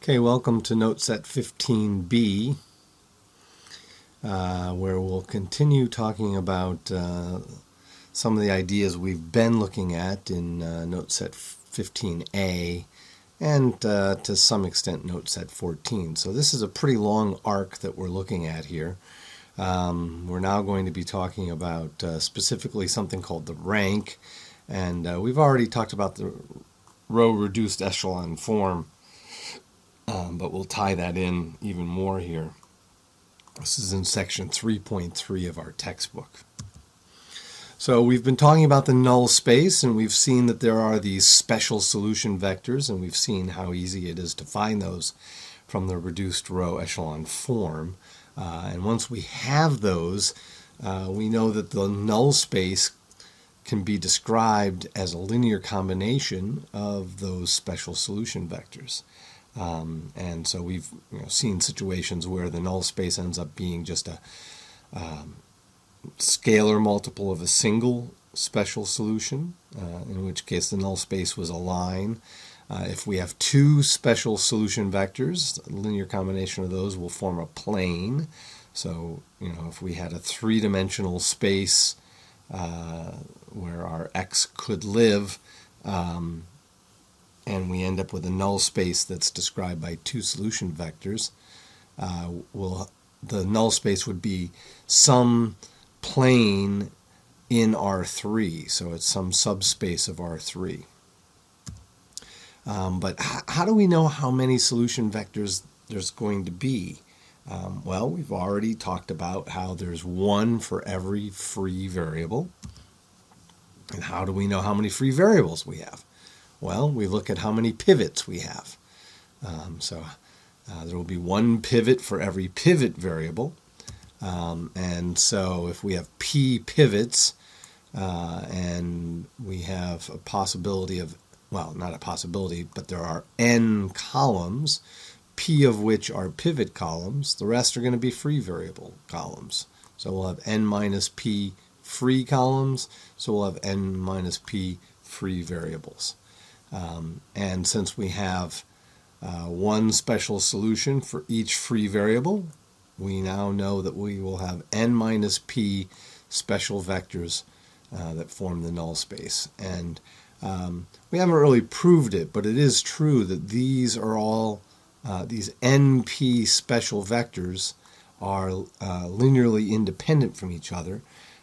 Okay, welcome to Note Set 15B, where we'll continue talking about some of the ideas we've been looking at in Note Set 15A and to some extent Note Set 14. So this is a pretty long arc that we're looking at here. We're now going to be talking about specifically something called the rank, and we've already talked about the row reduced echelon form. But we'll tie that in even more here. This is in section 3.3 of our textbook. So we've been talking about the null space, and we've seen that there are these special solution vectors, and we've seen how easy it is to find those from the reduced row echelon form. And once we have those, we know that the null space can be described as a linear combination of those special solution vectors. And so we've seen situations where the null space ends up being just a scalar multiple of a single special solution, in which case the null space was a line. If we have two special solution vectors, a linear combination of those will form a plane. So, if we had a three-dimensional space where our x could live, and we end up with a null space that's described by two solution vectors, the null space would be some plane in R3, so it's some subspace of R3. But how do we know how many solution vectors there's going to be? Well, we've already talked about how there's one for every free variable. And how do we know how many free variables we have? Well, we look at how many pivots we have. So there will be one pivot for every pivot variable. And so if we have p pivots and we have a possibility of, well, not a possibility, but there are n columns, p of which are pivot columns, the rest are going to be free variable columns. So we'll have n minus p free columns, so we'll have n minus p free variables. And since we have one special solution for each free variable, we now know that we will have n minus p special vectors that form the null space. And we haven't really proved it, but it is true that these are all, these np special vectors are linearly independent from each other.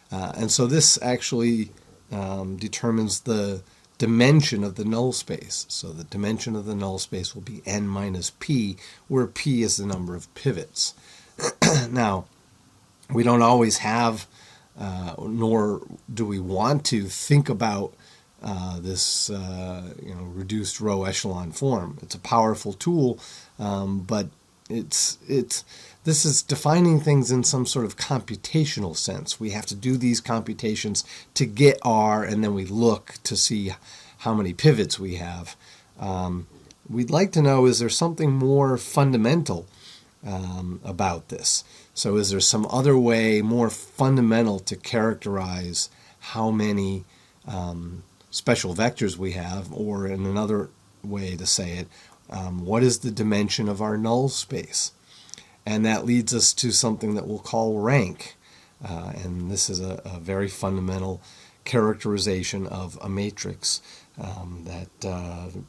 And so this actually determines the dimension of the null space. So the dimension of the null space will be n minus p, where p is the number of pivots. Now, we don't always have, nor do we want to think about this reduced row echelon form. It's a powerful tool, but this is defining things in some sort of computational sense. We have to do these computations to get R, and then we look to see how many pivots we have. We'd like to know, is there something more fundamental about this? So is there some other way, more fundamental, to characterize how many special vectors we have, or in another way to say it, what is the dimension of our null space? And that leads us to something that we'll call rank. And this is a very fundamental characterization of a matrix that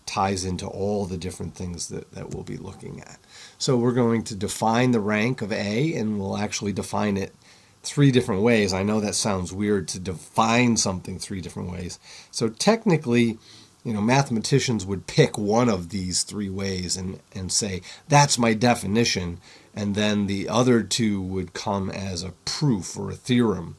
ties into all the different things that we'll be looking at. So we're going to define the rank of A, and we'll actually define it three different ways. I know that sounds weird to define something three different ways. So technically, mathematicians would pick one of these three ways and say, that's my definition, and then the other two would come as a proof or a theorem.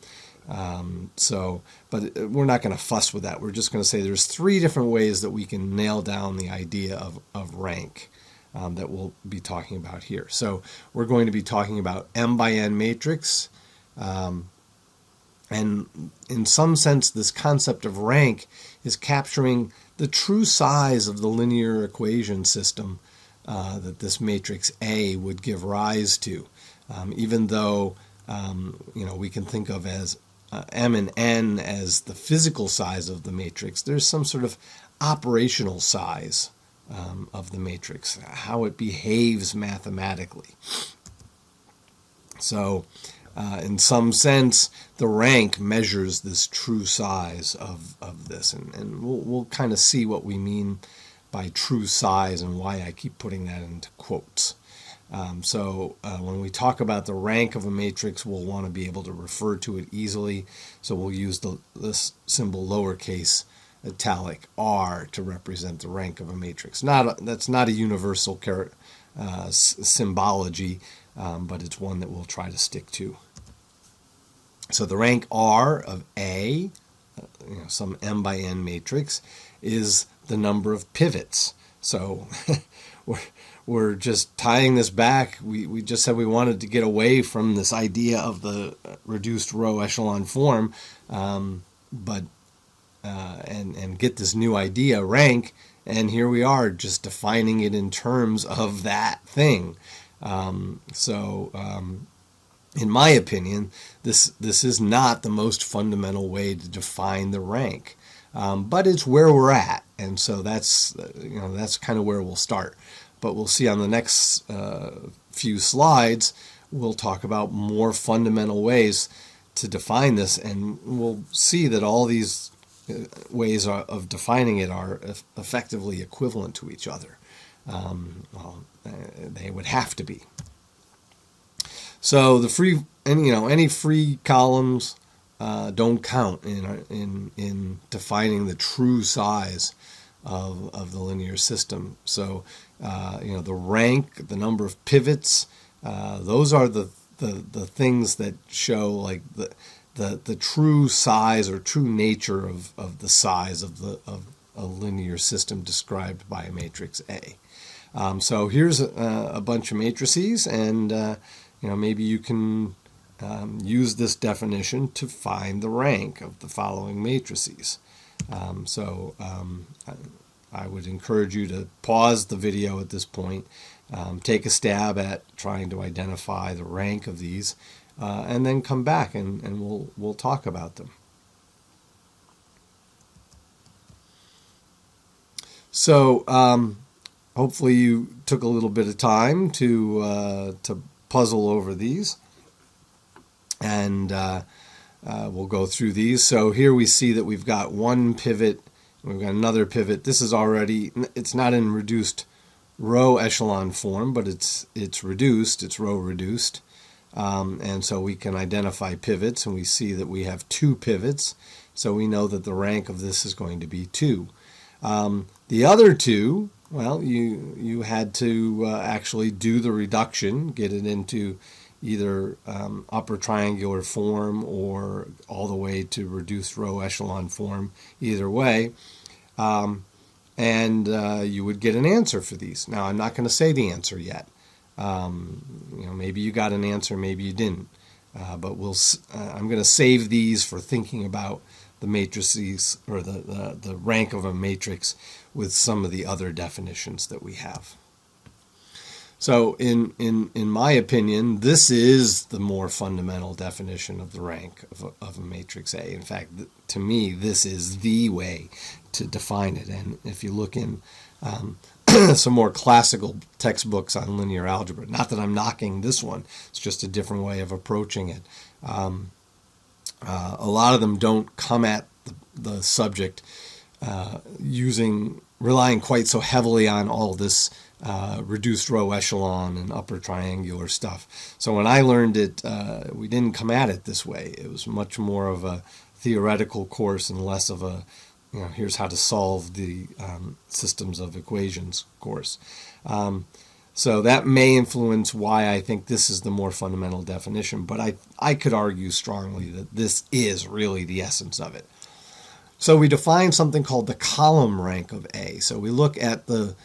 But we're not going to fuss with that. We're just going to say there's three different ways that we can nail down the idea of rank that we'll be talking about here. So we're going to be talking about m by n matrix, and in some sense this concept of rank is capturing the true size of the linear equation system that this matrix A would give rise to, even though we can think of as m and n as the physical size of the matrix. There's some sort of operational size of the matrix, how it behaves mathematically. So in some sense, the rank measures this true size of this, and we'll kind of see what we mean by true size and why I keep putting that into quotes. So when we talk about the rank of a matrix, we'll want to be able to refer to it easily. So we'll use this symbol lowercase italic r to represent the rank of a matrix. That's not a universal symbology, but it's one that we'll try to stick to. So the rank R of A, some m by n matrix, is the number of pivots. So we're just tying this back. We just said we wanted to get away from this idea of the reduced row echelon form, but and get this new idea, rank, and here we are just defining it in terms of that thing. In my opinion, this is not the most fundamental way to define the rank, but it's where we're at, and so that's kind of where we'll start. But we'll see on the next few slides, we'll talk about more fundamental ways to define this, and we'll see that all these ways of defining it are effectively equivalent to each other. They would have to be. So the any free columns don't count in defining the true size of the linear system. So the rank, the number of pivots, those are the things that show like the true size or true nature of the size of a linear system described by a matrix A. So here's a bunch of matrices, and maybe you can use this definition to find the rank of the following matrices. I would encourage you to pause the video at this point, take a stab at trying to identify the rank of these, and then come back and we'll talk about them. So hopefully you took a little bit of time to puzzle over these, and we'll go through these. So here we see that we've got one pivot, we've got another pivot. This is it's not in reduced row echelon form, but it's reduced, it's row reduced. And so we can identify pivots, and we see that we have two pivots, so we know that the rank of this is going to be 2. The other two, well, you had to actually do the reduction, get it into either upper triangular form or all the way to reduced row echelon form, either way, and you would get an answer for these. Now, I'm not going to say the answer yet. Maybe you got an answer, maybe you didn't, but I'm going to save these for thinking about the matrices, or the rank of a matrix, with some of the other definitions that we have. So in my opinion, this is the more fundamental definition of the rank of a matrix A. In fact, to me, this is the way to define it. And if you look in some more classical textbooks on linear algebra, not that I'm knocking this one, it's just a different way of approaching it. A lot of them don't come at the subject relying quite so heavily on all this reduced row echelon and upper triangular stuff. So when I learned it, we didn't come at it this way. It was much more of a theoretical course and less of a, here's how to solve the systems of equations course. So that may influence why I think this is the more fundamental definition, but I could argue strongly that this is really the essence of it. So we define something called the column rank of A. So we look at the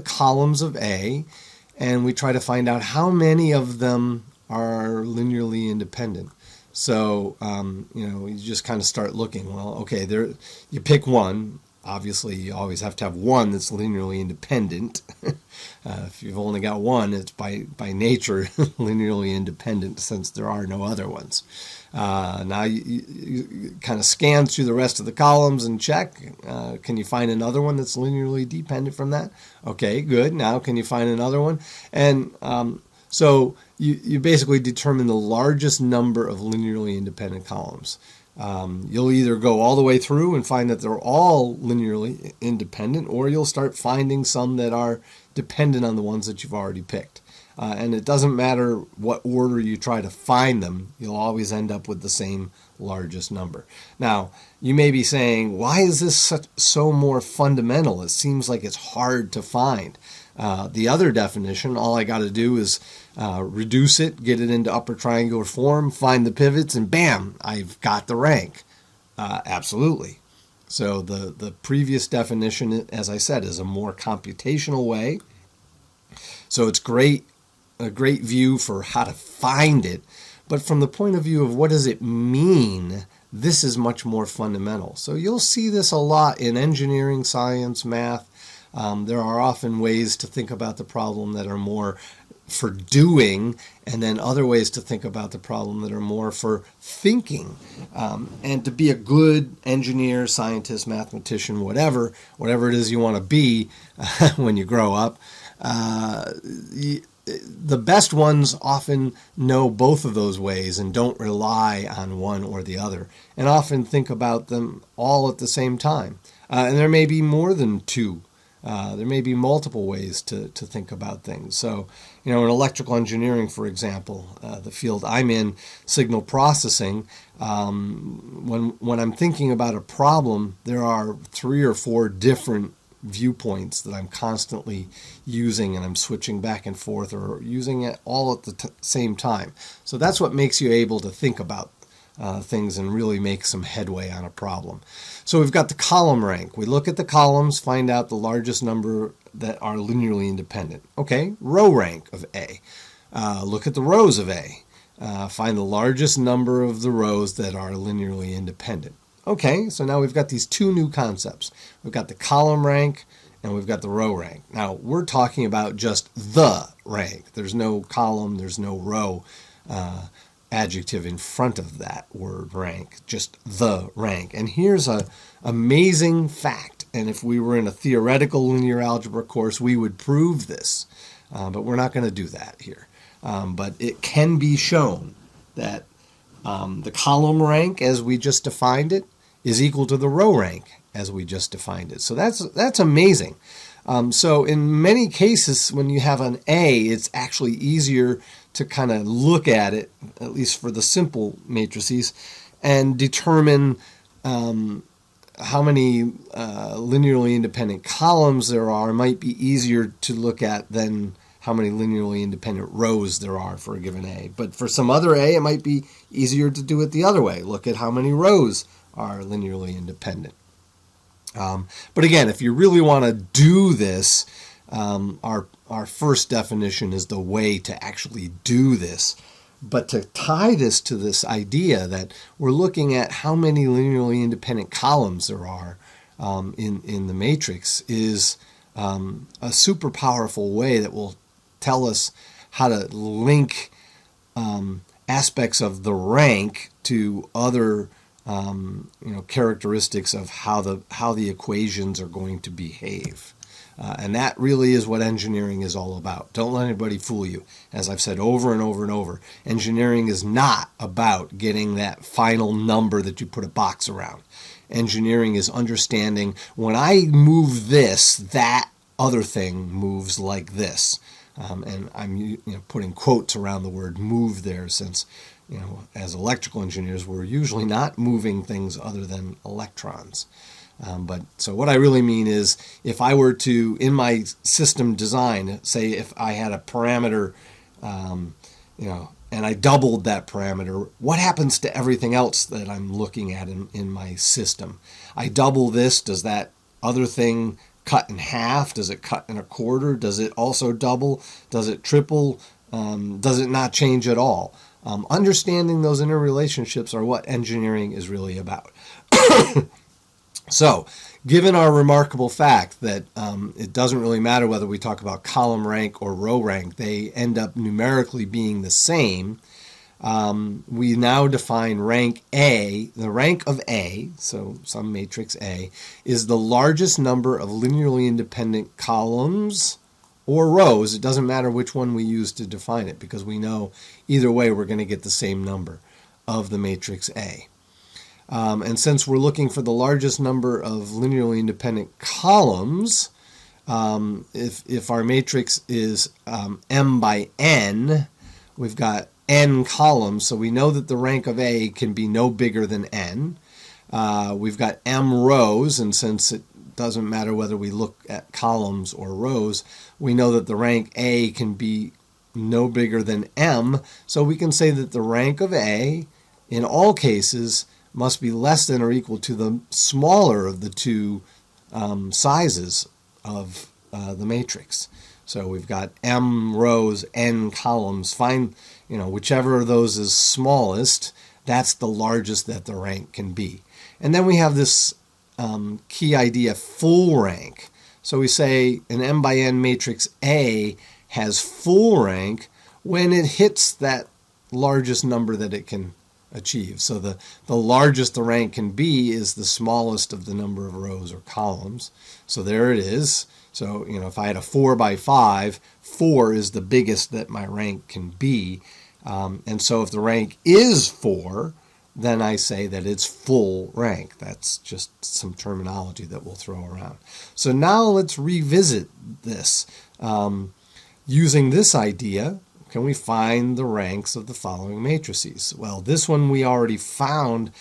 columns of A, and we try to find out how many of them are linearly independent. So you just kind of start looking. Well, okay, you pick one. obviously you always have to have one that's linearly independent. If you've only got one, it's by nature linearly independent, since there are no other ones. Now you kind of scan through the rest of the columns and check. Can you find another one that's linearly dependent from that? Okay, good. Now can you find another one? And so you basically determine the largest number of linearly independent columns. You'll either go all the way through and find that they're all linearly independent, or you'll start finding some that are dependent on the ones that you've already picked. And it doesn't matter what order you try to find them, you'll always end up with the same largest number. Now, you may be saying, why is this so more fundamental? It seems like it's hard to find. The other definition, all I got to do is reduce it, get it into upper triangular form, find the pivots, and bam, I've got the rank. Absolutely. So the previous definition, as I said, is a more computational way. So it's a great view for how to find it. But from the point of view of what does it mean, this is much more fundamental. So you'll see this a lot in engineering, science, math. There are often ways to think about the problem that are more for doing, and then other ways to think about the problem that are more for thinking. And to be a good engineer, scientist, mathematician, whatever it is you want to be when you grow up, the best ones often know both of those ways and don't rely on one or the other, and often think about them all at the same time. And there may be more than two. There may be multiple ways to think about things. So, in electrical engineering, for example, the field I'm in, signal processing, when I'm thinking about a problem, there are 3 or 4 different viewpoints that I'm constantly using, and I'm switching back and forth or using it all at the same time. So that's what makes you able to think about things and really make some headway on a problem. So we've got the column rank. We look at the columns, find out the largest number that are linearly independent. Okay, row rank of A. Look at the rows of A. Find the largest number of the rows that are linearly independent. Okay, so now we've got these 2 new concepts. We've got the column rank and we've got the row rank. Now, we're talking about just the rank. There's no column, there's no row adjective in front of that word rank, just the rank. And here's an amazing fact. And if we were in a theoretical linear algebra course, we would prove this. But we're not going to do that here. But it can be shown that the column rank, as we just defined it, is equal to the row rank, as we just defined it. So that's amazing. So in many cases, when you have an A, it's actually easier to kind of look at it, at least for the simple matrices, and determine how many linearly independent columns there are. Might be easier to look at than how many linearly independent rows there are for a given A. But for some other A, it might be easier to do it the other way. Look at how many rows are linearly independent. But again, if you really want to do this, our first definition is the way to actually do this. But to tie this to this idea that we're looking at how many linearly independent columns there are in the matrix is a super powerful way that will tell us how to link aspects of the rank to other characteristics of how the equations are going to behave. And that really is what engineering is all about. Don't let anybody fool you. As I've said over and over and over, engineering is not about getting that final number that you put a box around. Engineering is understanding when I move this, that other thing moves like this. And I'm putting quotes around the word move there, since as electrical engineers, we're usually not moving things other than electrons. But so what I really mean is, if I were to, in my system design, say if I had a parameter, and I doubled that parameter, what happens to everything else that I'm looking at in my system? I double this, does that other thing cut in half? Does it cut in a quarter? Does it also double? Does it triple? Does it not change at all? Understanding those interrelationships are what engineering is really about. So, given our remarkable fact that it doesn't really matter whether we talk about column rank or row rank, they end up numerically being the same, we now define rank A. The rank of A, so some matrix A, is the largest number of linearly independent columns or rows. It doesn't matter which one we use to define it, because we know either way we're going to get the same number of the matrix A. And since we're looking for the largest number of linearly independent columns, if our matrix is m by n, we've got n columns, so we know that the rank of A can be no bigger than n. We've got m rows, and since it doesn't matter whether we look at columns or rows, we know that the rank A can be no bigger than m, so we can say that the rank of A in all cases must be less than or equal to the smaller of the two sizes of the matrix. So we've got m rows, n columns. Find, whichever of those is smallest, that's the largest that the rank can be. And then we have this key idea, full rank. So we say an m by n matrix A has full rank when it hits that largest number that it can achieve. So the largest the rank can be is the smallest of the number of rows or columns. So there it is. So, if I had a 4 by 5, 4 is the biggest that my rank can be. And so if the rank is 4, then I say that it's full rank. That's just some terminology that we'll throw around. So now let's revisit this. Using this idea, can we find the ranks of the following matrices? Well, this one we already found.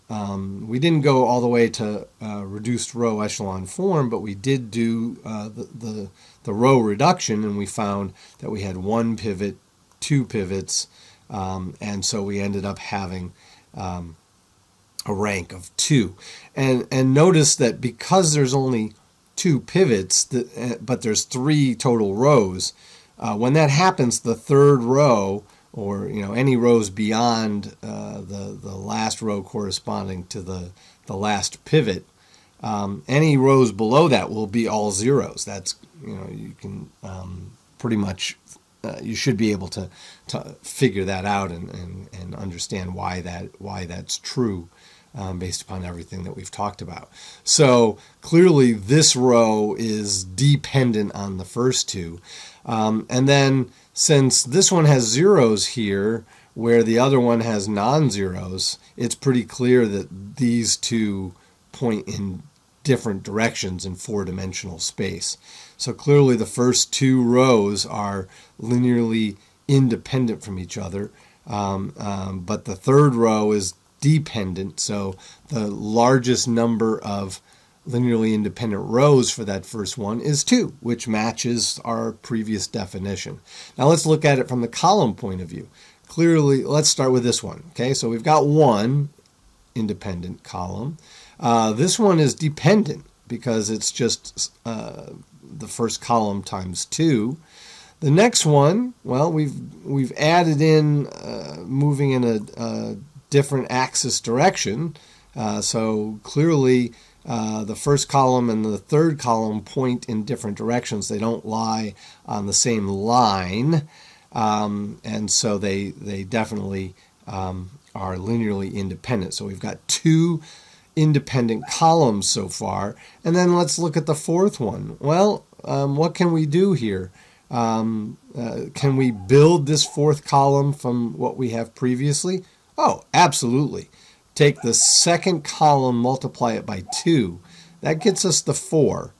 We didn't go all the way to reduced row echelon form, but we did do the row reduction, and we found that we had 1 pivot, 2 pivots, and so we ended up having a rank of 2. And notice that because there's only 2 pivots, but there's 3 total rows, when that happens, the third row, or any rows beyond the last row corresponding to the last pivot, any rows below that will be all zeros. That's you can pretty much you should be able to figure that out and understand why that's true based upon everything that we've talked about. So clearly this row is dependent on the first two. And then since this one has zeros here where the other one has non-zeros, it's pretty clear that these two point in different directions in four-dimensional space. So clearly the first 2 rows are linearly independent from each other, but the third row is dependent, so the largest number of linearly independent rows for that first one is 2, which matches our previous definition. Now let's look at it from the column point of view. Clearly, let's start with this one. Okay, so we've got 1 independent column. This one is dependent because it's just the first column times 2. The next one, well, we've added in moving in a different axis direction. So clearly the first column and the third column point in different directions. They don't lie on the same line, and so they definitely are linearly independent. So we've got 2 independent columns so far, and then let's look at the fourth one. Well, what can we do here? Can we build this fourth column from what we have previously? Oh, absolutely. Take the second column, multiply it by 2. That gets us the 4.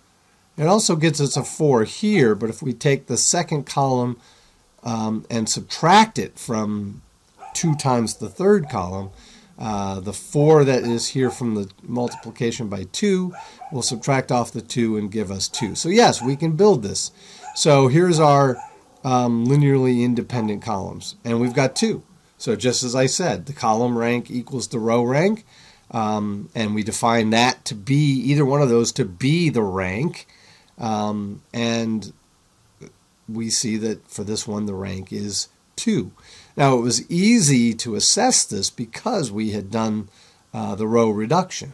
It also gets us a 4 here, but if we take the second column and subtract it from 2 times the third column, the 4 that is here from the multiplication by 2 will subtract off the 2 and give us 2. So yes, we can build this. So here's our linearly independent columns, and we've got 2. So just as I said, the column rank equals the row rank, and we define that to be, either one of those to be the rank, and we see that for this one the rank is 2. Now it was easy to assess this because we had done the row reduction.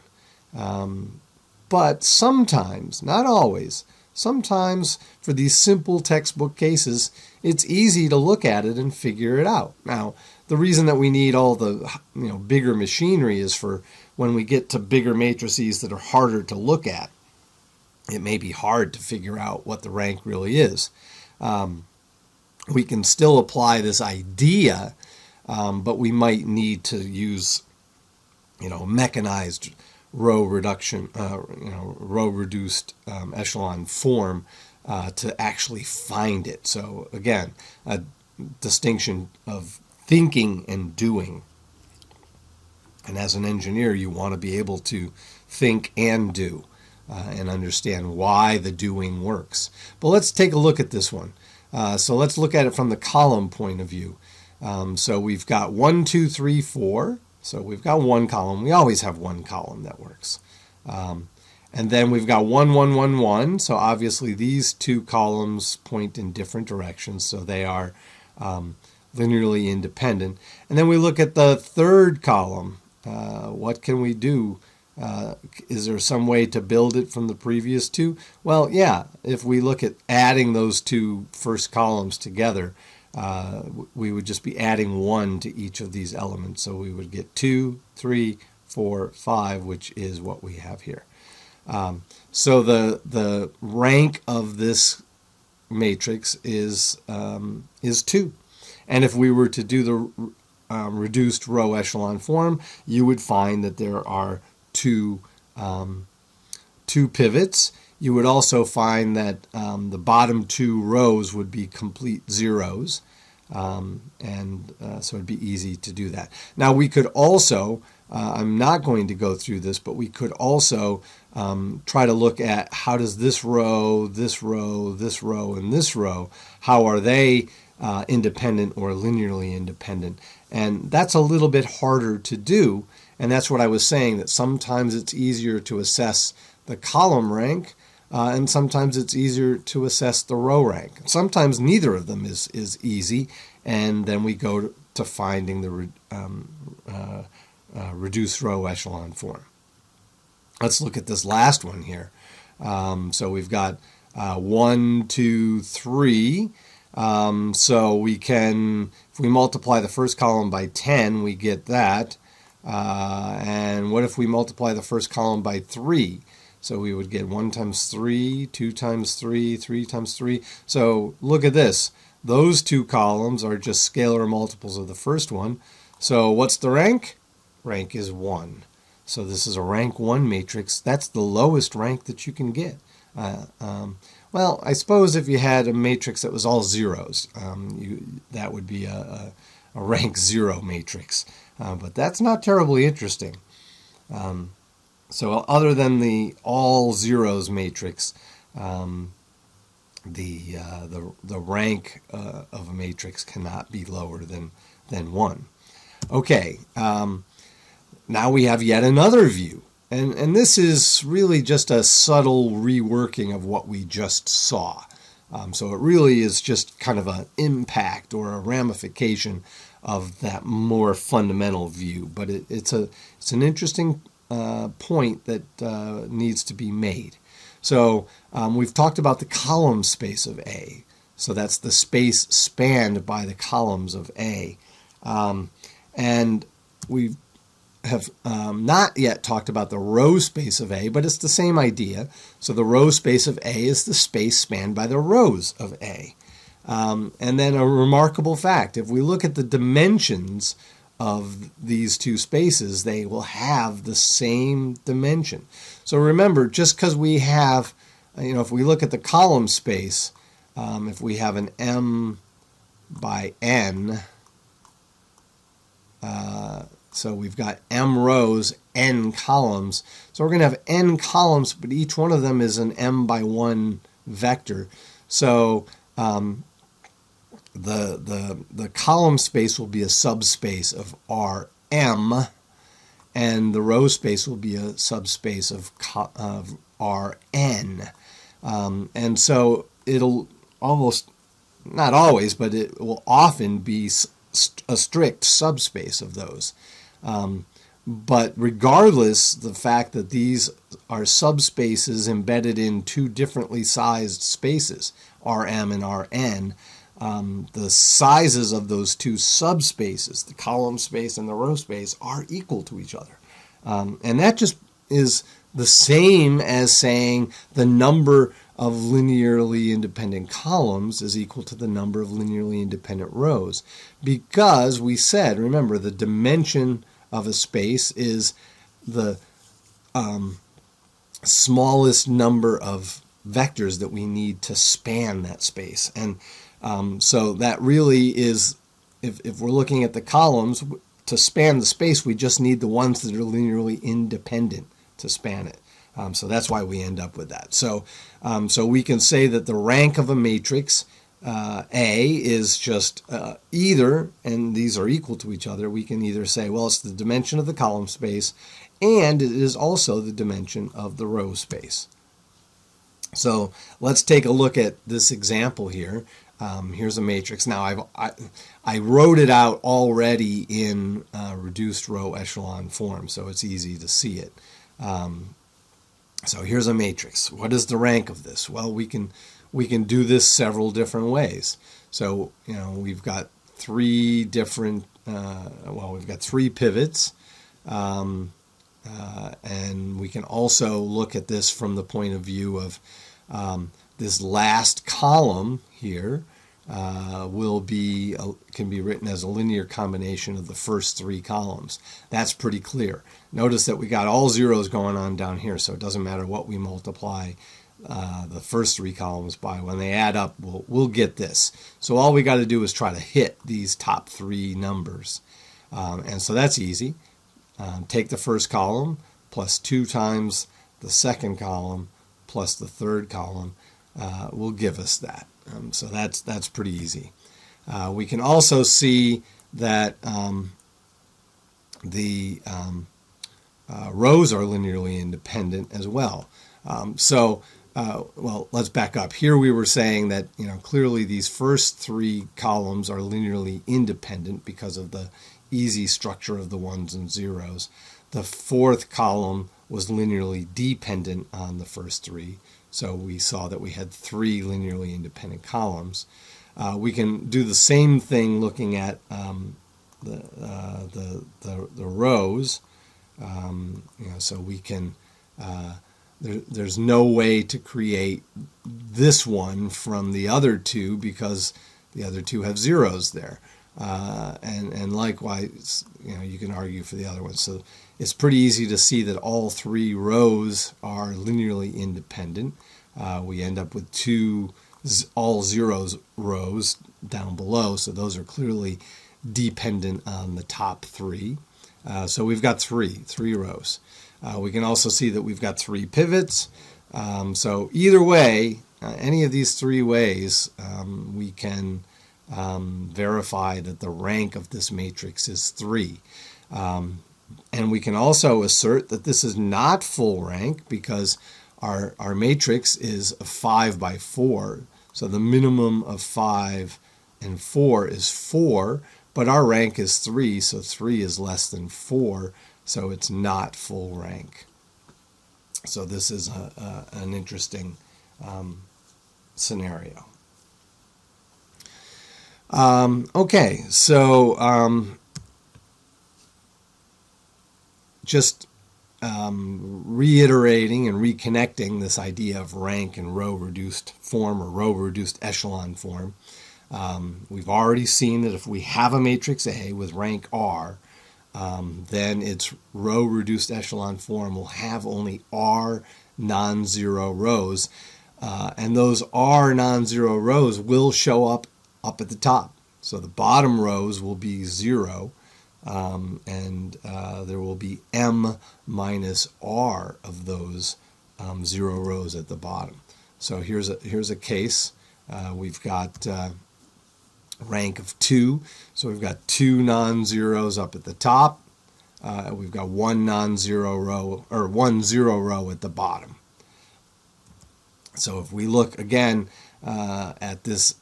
But sometimes, not always, sometimes for these simple textbook cases, it's easy to look at it and figure it out. Now, the reason that we need all the bigger machinery is for when we get to bigger matrices that are harder to look at. It may be hard to figure out what the rank really is. We can still apply this idea, but we might need to use, mechanized row reduction, row reduced echelon form to actually find it. So again, a distinction of thinking and doing. And as an engineer, you want to be able to think and do and understand why the doing works. But let's take a look at this one. So let's look at it from the column point of view. So we've got 1, 2, 3, 4. So we've got one column. We always have one column that works. And then we've got 1, 1, 1, 1. So obviously these two columns point in different directions. So they are linearly independent. And then we look at the third column. What can we do? Is there some way to build it from the previous two? Well, yeah. If we look at adding those two first columns together, we would just be adding 1 to each of these elements. So we would get 2, 3, 4, 5, which is what we have here. So the rank of this matrix is 2. And if we were to do the reduced row echelon form, you would find that there are two pivots. You would also find that the bottom 2 rows would be complete zeros, so it'd be easy to do that. Now we could also, I'm not going to go through this, but we could also try to look at how does this row, this row, this row, and this row, how are they independent or linearly independent? And that's a little bit harder to do, and that's what I was saying, that sometimes it's easier to assess the column rank, and sometimes it's easier to assess the row rank. Sometimes neither of them is easy, and then we go to finding the reduced row echelon form. Let's look at this last one here. So we've got 1, 2, 3. So we can, if we multiply the first column by 10, we get that. And what if we multiply the first column by 3? So we would get 1 times 3, 2 times 3, 3 times 3. So look at this. Those two columns are just scalar multiples of the first one. So what's the rank? Rank is 1. So this is a rank 1 matrix. That's the lowest rank that you can get. Well, I suppose if you had a matrix that was all zeros, that would be a rank 0 matrix. But that's not terribly interesting. So other than the all zeros matrix, the rank of a matrix cannot be lower than 1. Okay, now we have yet another view. And this is really just a subtle reworking of what we just saw. So it really is just kind of an impact or a ramification of that more fundamental view. But it's an interesting point that needs to be made. So we've talked about the column space of A. So that's the space spanned by the columns of A. And we have not yet talked about the row space of A, but it's the same idea. So the row space of A is the space spanned by the rows of A. And then a remarkable fact, if we look at the dimensions of these two spaces, they will have the same dimension. So remember, just because we have, if we look at the column space, if we have an M by N, so we've got M rows, N columns. So we're going to have N columns, but each one of them is an M by 1 vector. So the column space will be a subspace of Rm, and the row space will be a subspace of Rn. And so it'll almost, not always, but it will often be a strict subspace of those. But regardless, the fact that these are subspaces embedded in two differently sized spaces, Rm and Rn, the sizes of those two subspaces, the column space and the row space, are equal to each other. And that just is the same as saying the number of linearly independent columns is equal to the number of linearly independent rows. Because we said, remember, the dimension of a space is the smallest number of vectors that we need to span that space. And so that really is, if we're looking at the columns, to span the space, we just need the ones that are linearly independent to span it. So that's why we end up with that. So we can say that the rank of a matrix, A, is just either, and these are equal to each other, we can either say, well, it's the dimension of the column space, and it is also the dimension of the row space. So let's take a look at this example here. Here's a matrix. Now I wrote it out already in reduced row echelon form, so it's easy to see it. So here's a matrix. What is the rank of this? Well, we can do this several different ways. So we've got three different. We've got three pivots, and we can also look at this from the point of view of this last column here can be written as a linear combination of the first three columns. That's pretty clear. Notice that we got all zeros going on down here, so it doesn't matter what we multiply the first three columns by. When they add up, we'll get this. So all we got to do is try to hit these top three numbers. And so that's easy. Take the first column plus 2 times the second column plus the third column will give us that. So that's pretty easy. We can also see that the rows are linearly independent as well. Let's back up. Here we were saying that clearly these first three columns are linearly independent because of the easy structure of the ones and zeros. The fourth column was linearly dependent on the first three. So we saw that we had 3 linearly independent columns. We can do the same thing looking at the rows. So we can. There's no way to create this one from the other two because the other two have zeros there. And likewise, you can argue for the other one. So it's pretty easy to see that all 3 rows are linearly independent. We end up with 2 all zeros rows down below, so those are clearly dependent on the top 3. So we've got 3 rows. We can also see that we've got 3 pivots. So either way, any of these 3 ways, we can verify that the rank of this matrix is 3. And we can also assert that this is not full rank because our matrix is a 5 by 4. So the minimum of 5 and 4 is 4, but our rank is 3, so 3 is less than 4, so it's not full rank. So this is an interesting scenario. Okay, so just reiterating and reconnecting this idea of rank in row reduced form or row reduced echelon form. We've already seen that if we have a matrix A with rank R, then its row reduced echelon form will have only R non-zero rows, and those R non-zero rows will show up at the top. So the bottom rows will be 0, and there will be M minus R of those 0 rows at the bottom. So here's a case. We've got rank of 2, so we've got 2 non-zeros up at the top. We've got 1 non-zero row or 1 0 row at the bottom. So if we look again at this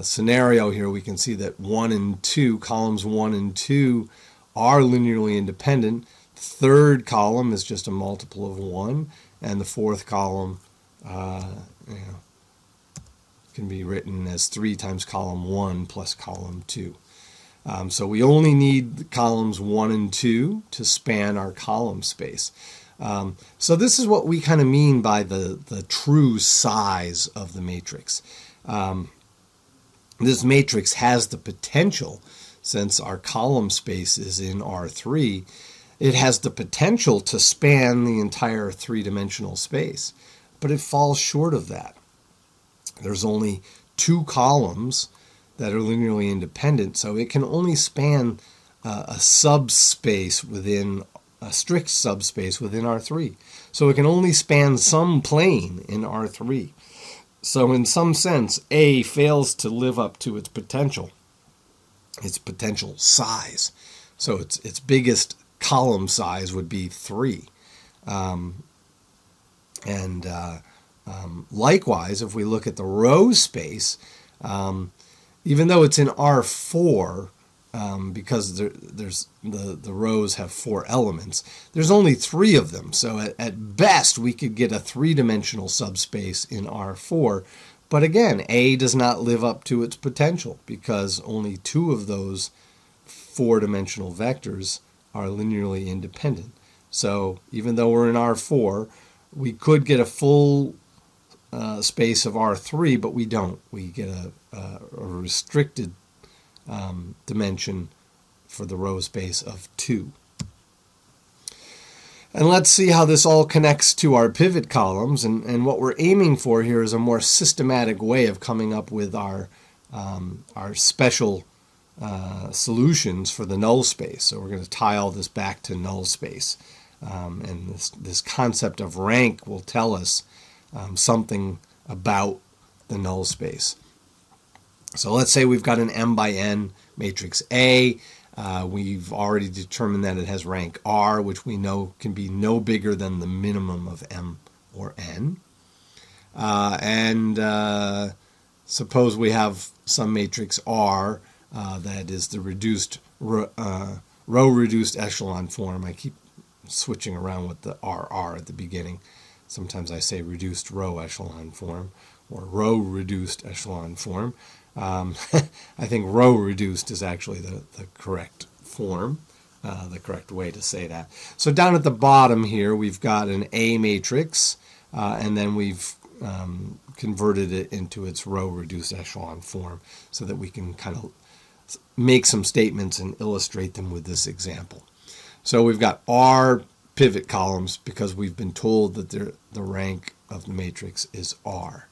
scenario here, we can see that 1 and 2, columns 1 and 2 are linearly independent. The third column is just a multiple of 1, and the fourth column can be written as 3 times column 1 plus column 2. So we only need columns 1 and 2 to span our column space. So this is what we kind of mean by the true size of the matrix. This matrix has the potential, since our column space is in R3, it has the potential to span the entire three-dimensional space, but it falls short of that. There's only 2 columns that are linearly independent, so it can only span a subspace within a strict subspace within R3. So it can only span some plane in R3. So in some sense, A fails to live up to its potential size. So its biggest column size would be 3. Likewise, if we look at the row space, even though it's in R4, because there's the rows have 4 elements, there's only 3 of them. So at best, we could get a 3-dimensional subspace in R4. But again, A does not live up to its potential because only 2 of those 4-dimensional vectors are linearly independent. So even though we're in R4, we could get a full space of R3, but we don't. We get a restricted dimension for the row space of 2. And let's see how this all connects to our pivot columns. And what we're aiming for here is a more systematic way of coming up with our special solutions for the null space. So we're going to tie all this back to null space. And this concept of rank will tell us something about the null space. So let's say we've got an m by n matrix A. We've already determined that it has rank R, which we know can be no bigger than the minimum of m or n. Suppose we have some matrix R that is the reduced row reduced echelon form. I keep switching around with the RR at the beginning. Sometimes I say reduced row echelon form or row reduced echelon form. I think row reduced is actually the correct form, the correct way to say that. So down at the bottom here, we've got an A matrix, and then we've converted it into its row reduced echelon form so that we can kind of make some statements and illustrate them with this example. So we've got R pivot columns because we've been told that the rank of the matrix is R.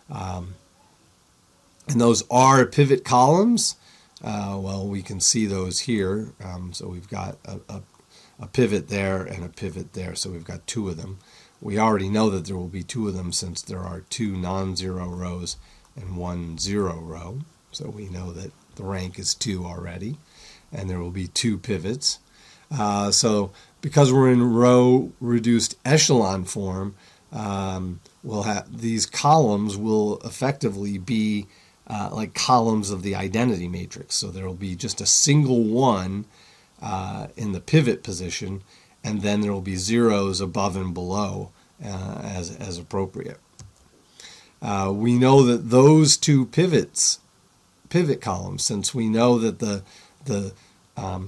And those R pivot columns, well, we can see those here. So we've got a pivot there and a pivot there. So we've got 2 of them. We already know that there will be 2 of them since there are 2 non-zero rows and 1 zero row. So we know that the rank is 2 already. And there will be 2 pivots. So because we're in row reduced echelon form, we'll have these columns will effectively be like columns of the identity matrix. So there will be just a single one in the pivot position, and then there will be zeros above and below as appropriate. We know that those 2 pivot columns, since we know that the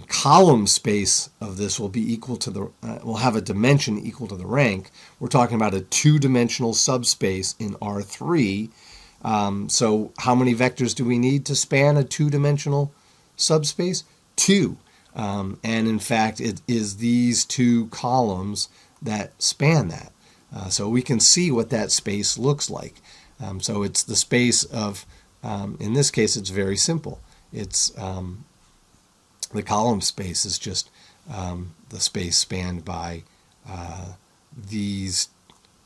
column space of this will be equal to the will have a dimension equal to the rank. We're talking about a 2-dimensional subspace in R3. So how many vectors do we need to span a 2-dimensional subspace? 2. And in fact, it is these 2 columns that span that. So we can see what that space looks like. So it's the space of, in this case, it's very simple. It's the column space is just the space spanned by these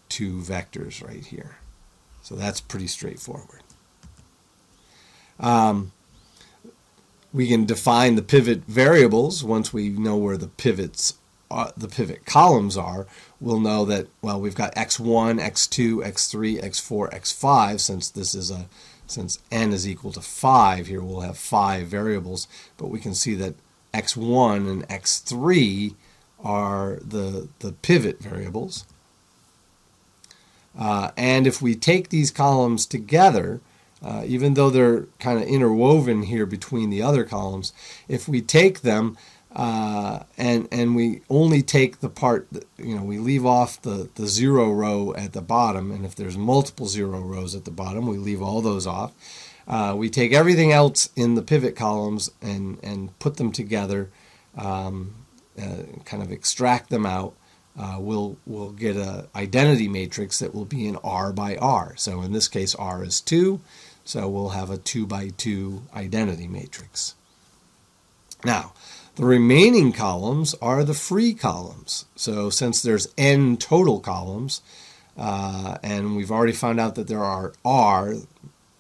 2 vectors right here. So that's pretty straightforward. We can define the pivot variables once we know where the pivot columns are. We'll know that, well, we've got x1, x2, x3, x4, x5. Since n is equal to 5 here, we'll have 5 variables. But we can see that x1 and x3 are the pivot variables. And if we take these columns together, even though they're kind of interwoven here between the other columns, if we take them and we only take the part that, we leave off the 0 row at the bottom, and if there's multiple 0 rows at the bottom, we leave all those off. We take everything else in the pivot columns and put them together, kind of extract them out. We'll get an identity matrix that will be in R by R. So in this case, R is 2, so we'll have a 2 by 2 identity matrix. Now, the remaining columns are the free columns. So since there's n total columns, and we've already found out that there are R,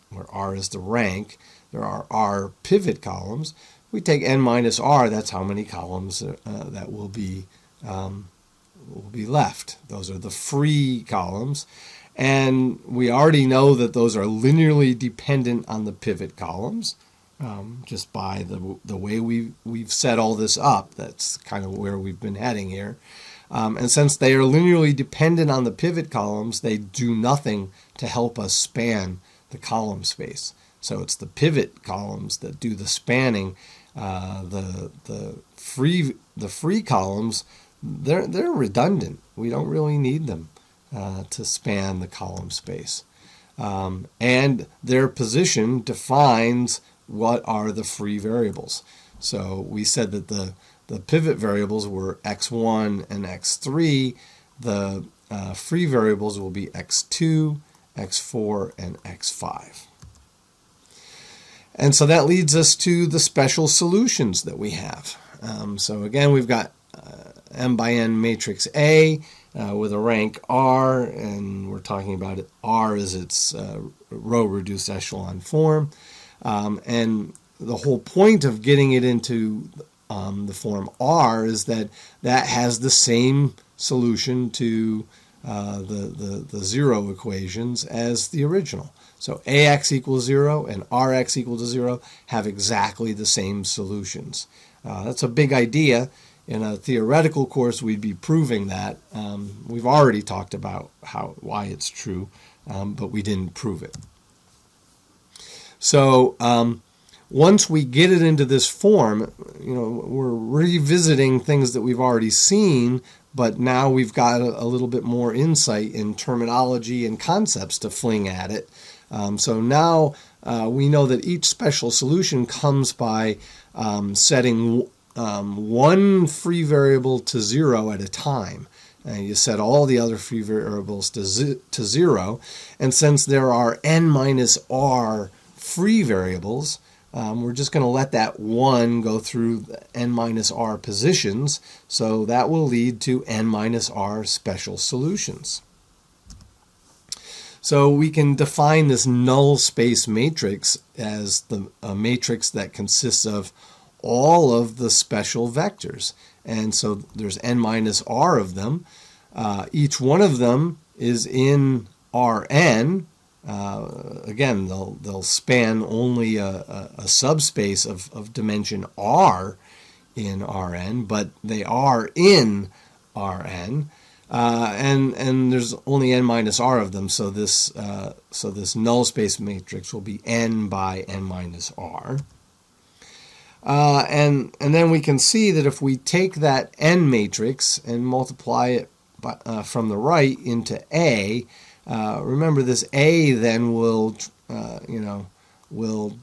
where R is the rank, there are R pivot columns, we take n minus R, that's how many columns that will be left. Those are the free columns. And we already know that those are linearly dependent on the pivot columns, just by the way we've set all this up. That's kind of where we've been heading here. And since they are linearly dependent on the pivot columns, they do nothing to help us span the column space. So it's the pivot columns that do the spanning. The free columns, they're redundant. We don't really need them to span the column space. And their position defines what are the free variables. So we said that the pivot variables were x1 and x3. The free variables will be x2, x4, and x5. And so that leads us to the special solutions that we have. So again, we've got m by n matrix A with a rank R, and we're talking about it. R is its row reduced echelon form. And the whole point of getting it into the form R is that has the same solution to the zero equations as the original. So AX equals 0 and RX equals 0 have exactly the same solutions. That's a big idea. In a theoretical course, we'd be proving that. We've already talked about why it's true, but we didn't prove it. So once we get it into this form, we're revisiting things that we've already seen, but now we've got a little bit more insight in terminology and concepts to fling at it. So now we know that each special solution comes by setting one free variable to 0 at a time. And you set all the other free variables to 0. And since there are n minus r free variables, we're just going to let that 1 go through n minus r positions. So that will lead to n minus r special solutions. So we can define this null space matrix as a matrix that consists of all of the special vectors. And so there's n minus r of them. Each one of them is in Rn. Again, they'll span only a subspace of dimension r in Rn, but they are in Rn. And there's only n minus r of them, so this null space matrix will be n by n minus r. And then we can see that if we take that n matrix and multiply it from the right into A, remember this A then will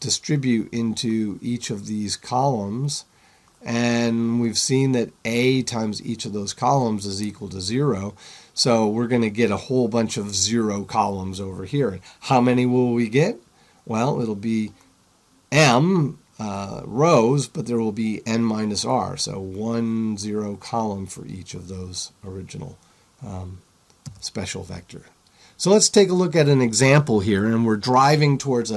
distribute into each of these columns. And we've seen that A times each of those columns is equal to 0. So we're going to get a whole bunch of 0 columns over here. How many will we get? Well, it'll be m rows, but there will be n minus r. So 1 0 column for each of those original special vector. So let's take a look at an example here, and we're driving towards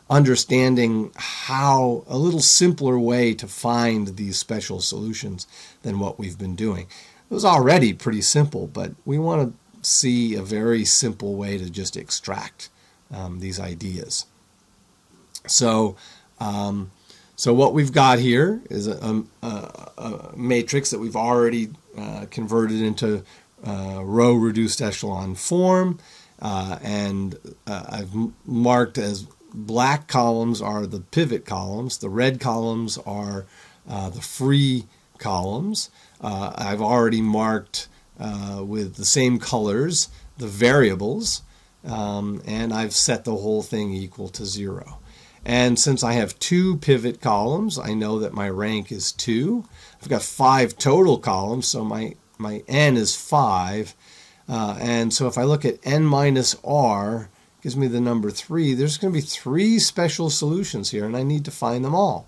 understanding how a little simpler way to find these special solutions than what we've been doing. It was already pretty simple, but we want to see a very simple way to just extract these ideas. So So what we've got here is a matrix that we've already converted into row reduced echelon form, and I've marked as black columns are the pivot columns, the red columns are the free columns. I've already marked with the same colors the variables, and I've set the whole thing equal to 0. And since I have 2 pivot columns, I know that my rank is 2. I've got 5 total columns, so my n is 5. And so if I look at n minus r, gives me the number 3. There's going to be 3 special solutions here, and I need to find them all.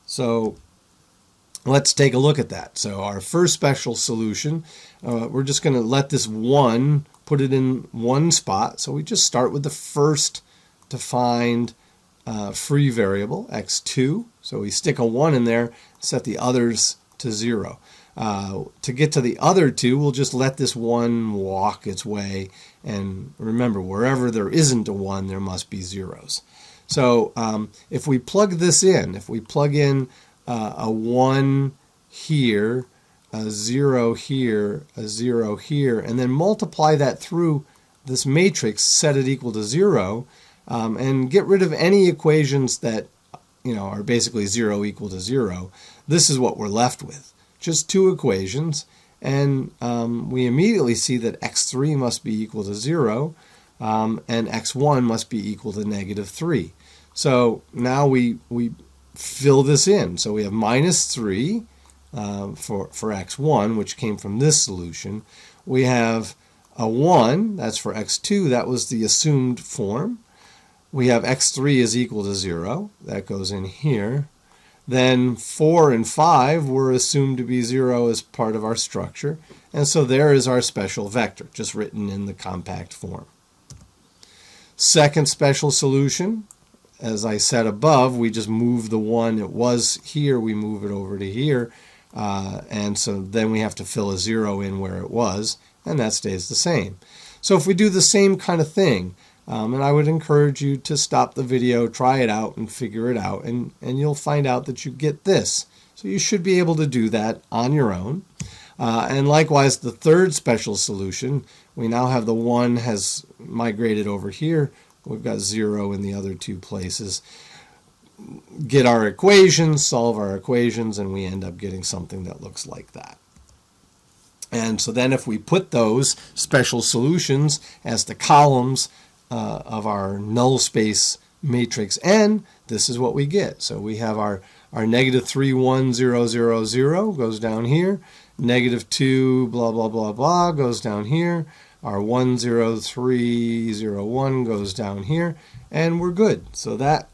So let's take a look at that. So our first special solution, we're just going to let this 1, put it in one spot. So we just start with the first defined free variable, x2. So we stick a 1 in there, set the others to 0. To get to the other 2, we'll just let this 1 walk its way. And remember, wherever there isn't a 1, there must be zeros. So if we plug this in, if we plug in a 1 here, a 0 here, a 0 here, and then multiply that through this matrix, set it equal to 0, and get rid of any equations that are basically 0 equal to 0, this is what we're left with. Just 2 equations, and we immediately see that x3 must be equal to 0, and x1 must be equal to negative 3. So now we fill this in. So we have minus 3 for x1, which came from this solution. We have a 1, that's for x2, that was the assumed form. We have x3 is equal to 0, that goes in here. Then 4 and 5 were assumed to be 0 as part of our structure. And so there is our special vector, just written in the compact form. Second special solution, as I said above, we just move the 1 it was here, we move it over to here. And so then we have to fill a 0 in where it was, and that stays the same. So if we do the same kind of thing, and I would encourage you to stop the video, try it out, and figure it out, and you'll find out that you get this. So you should be able to do that on your own. And likewise, the third special solution, we now have the 1 has migrated over here. We've got 0 in the other 2 places. Get our equations, solve our equations, and we end up getting something that looks like that. And so then if we put those special solutions as the columns of our null space matrix n, this is what we get. So we have our negative 3, 1, 0, 0, 0 goes down here. Negative 2, blah, blah, blah, blah goes down here. Our 1, 0, 3, 0, 1 goes down here. And we're good. So that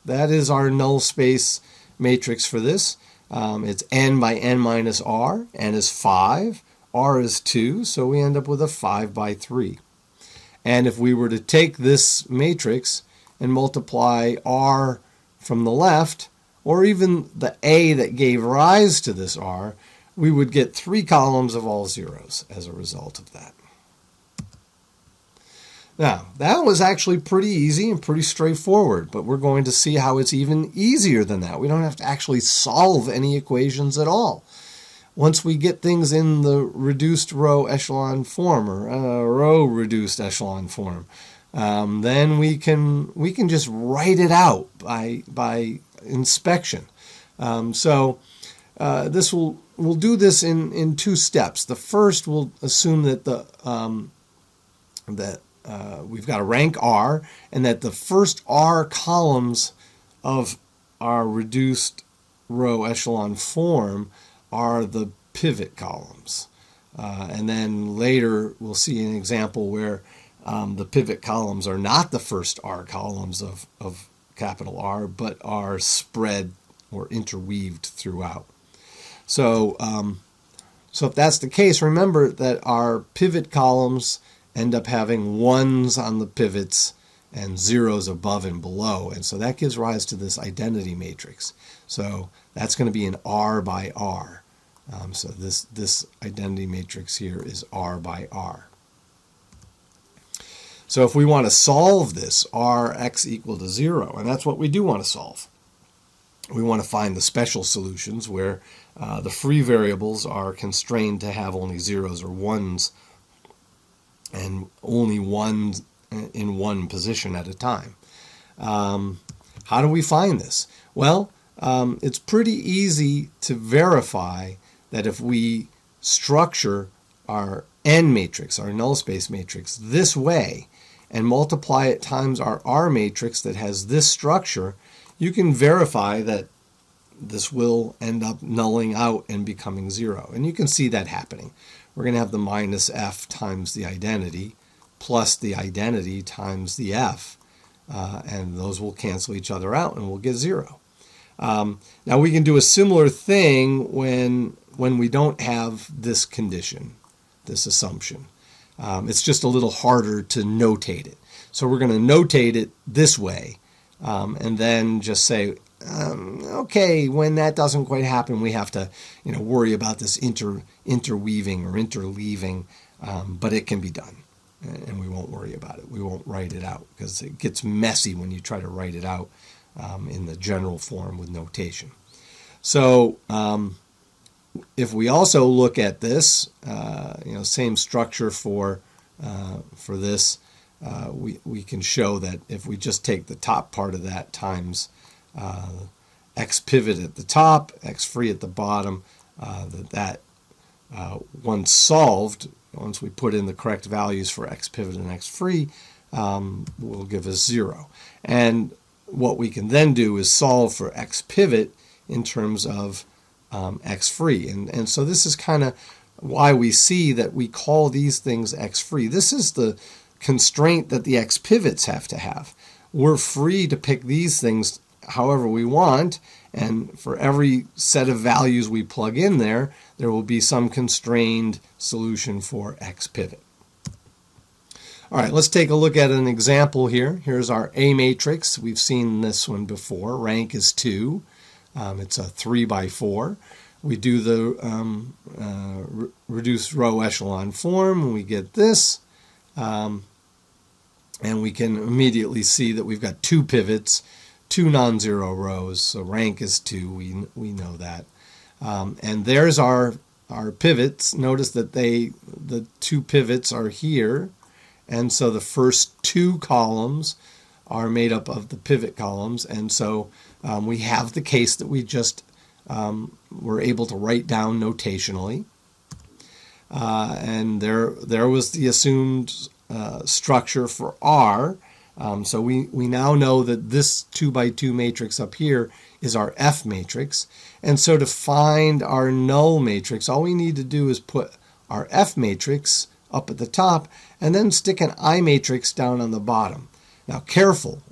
is our null space matrix for this. It's n by n minus r. N is 5. R is 2. So we end up with a 5 by 3. And if we were to take this matrix and multiply r from the left, or even the a that gave rise to this r, we would get 3 columns of all zeros as a result of that. Now, that was actually pretty easy and pretty straightforward, but we're going to see how it's even easier than that. We don't have to actually solve any equations at all. Once we get things in the reduced row echelon form, or row reduced echelon form, then we can just write it out by inspection. So this we'll do this in 2 steps. The first, we'll assume that we've got a rank r, and that the first r columns of our reduced row echelon form are the pivot columns. And then later we'll see an example where the pivot columns are not the first r columns of capital R, but are spread or interweaved throughout. So if that's the case, remember that our pivot columns end up having 1s on the pivots and 0s above and below. And so that gives rise to this identity matrix. So that's going to be an R by R. So this identity matrix here is R by R. So if we want to solve this, Rx equal to 0, and that's what we do want to solve. We want to find the special solutions where the free variables are constrained to have only zeros or ones and only one in one position at a time. How do we find this? Well, it's pretty easy to verify that if we structure our N matrix, our null space matrix, this way and multiply it times our R matrix that has this structure, you can verify that this will end up nulling out and becoming 0. And you can see that happening. We're going to have the minus f times the identity plus the identity times the f, and those will cancel each other out and we'll get 0. Now we can do a similar thing when we don't have this condition, this assumption. It's just a little harder to notate it. So we're going to notate it this way, and then just say, okay, when that doesn't quite happen, we have to, worry about this interweaving or interleaving, but it can be done, and we won't worry about it. We won't write it out because it gets messy when you try to write it out in the general form with notation. So if we also look at this, same structure for this, we can show that if we just take the top part of that times x pivot at the top, x free at the bottom, once solved, once we put in the correct values for x pivot and x free, will give us 0. And what we can then do is solve for x pivot in terms of x free. And so this is kind of why we see that we call these things x free. This is the constraint that the x pivots have to have. We're free to pick these things however we want, and for every set of values we plug in there will be some constrained solution for x pivot. All right, let's take a look at an example here. Here's our A matrix. We've seen this one before. Rank is 2. It's a 3 by 4. We do the reduced row echelon form, and we get this. And we can immediately see that we've got 2 pivots, 2 non-zero rows. So rank is 2. We know that. And there's our pivots. Notice that the 2 pivots are here. And so the first 2 columns are made up of the pivot columns. And so we have the case that we just were able to write down notationally. And there was the assumed structure for R. So we now know that this 2 by 2 matrix up here is our F matrix. And so to find our null matrix, all we need to do is put our F matrix up at the top and then stick an I matrix down on the bottom. Now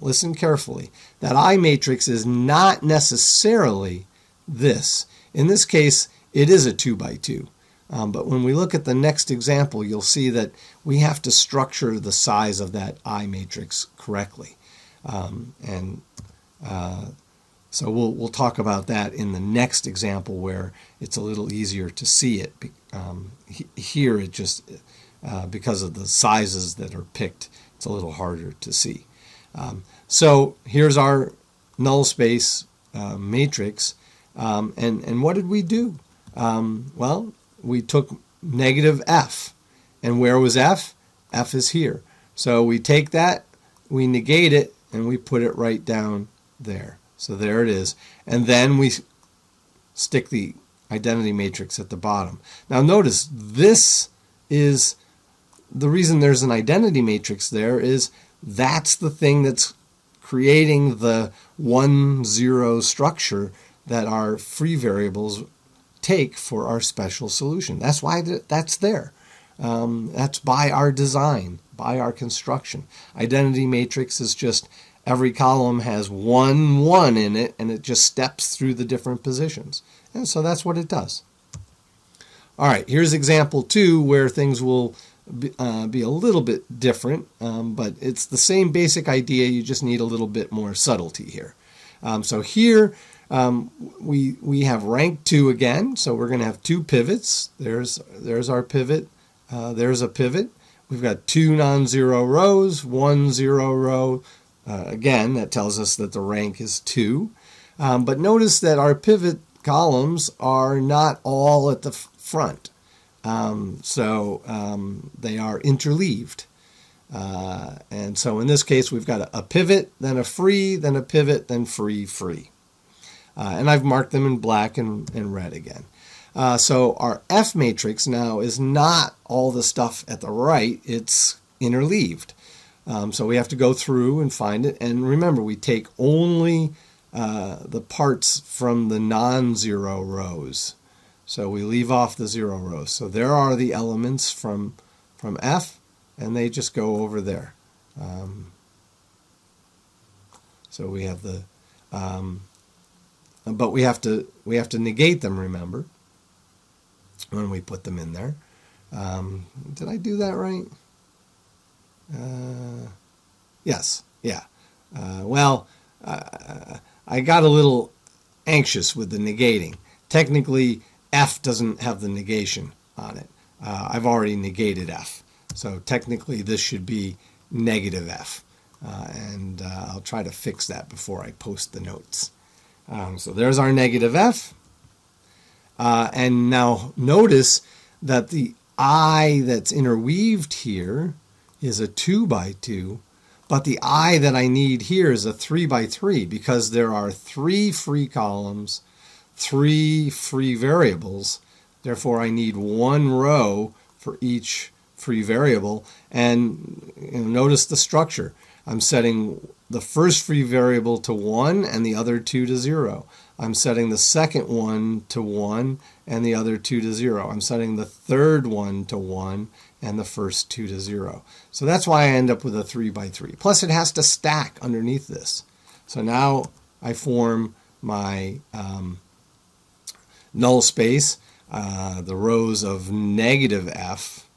listen carefully. That I matrix is not necessarily this. In this case, it is a 2 by 2. But when we look at the next example, you'll see that we have to structure the size of that I matrix correctly. So we'll talk about that in the next example where it's a little easier to see it. Here it just, because of the sizes that are picked, it's a little harder to see. So here's our null space matrix. And what did we do? Well, we took negative f. And where was f? F is here. So we take that, we negate it, and we put it right down there. So there it is. And then we stick the identity matrix at the bottom. Now notice, this is the reason there's an identity matrix there is that's the thing that's creating the 1-0 structure that our free variables take for our special solution. That's why that's there. That's by our design, by our construction. Identity matrix is just every column has 1 1 in it, and it just steps through the different positions. And so that's what it does. All right, here's example 2 where things will be a little bit different, but it's the same basic idea. You just need a little bit more subtlety here. So here we have rank 2 again. So we're going to have 2 pivots. There's our pivot. There's a pivot. we've got 2 non-zero rows, 1 0 row. Again, that tells us that the rank is 2. But notice that our pivot columns are not all at the front. So they are interleaved. And so in this case, we've got a pivot, then a free, then a pivot, then free, free. And I've marked them in black and red again. So our F matrix now is not all the stuff at the right, it's interleaved. So we have to go through and find it. And remember, we take only the parts from the non-zero rows. So we leave off the 0 rows. So there are the elements from F, and they just go over there. So we have the, but we have to negate them, remember, when we put them in there. Did I do that right? Yes, yeah. I got a little anxious with the negating. Technically, F doesn't have the negation on it. I've already negated F. So technically, this should be negative F. And I'll try to fix that before I post the notes. So there's our negative F. And now notice that the I that's interweaved here is a 2 by 2, but the I that I need here is a 3 by 3 because there are 3 free columns, 3 free variables. Therefore, I need 1 row for each free variable. And notice the structure. I'm setting the first free variable to 1 and the other 2 to 0. I'm setting the second one to 1 and the other 2 to 0. I'm setting the third one to 1 and the first 2 to 0. So that's why I end up with a 3 by 3. Plus it has to stack underneath this. So now I form my null space. The rows of negative F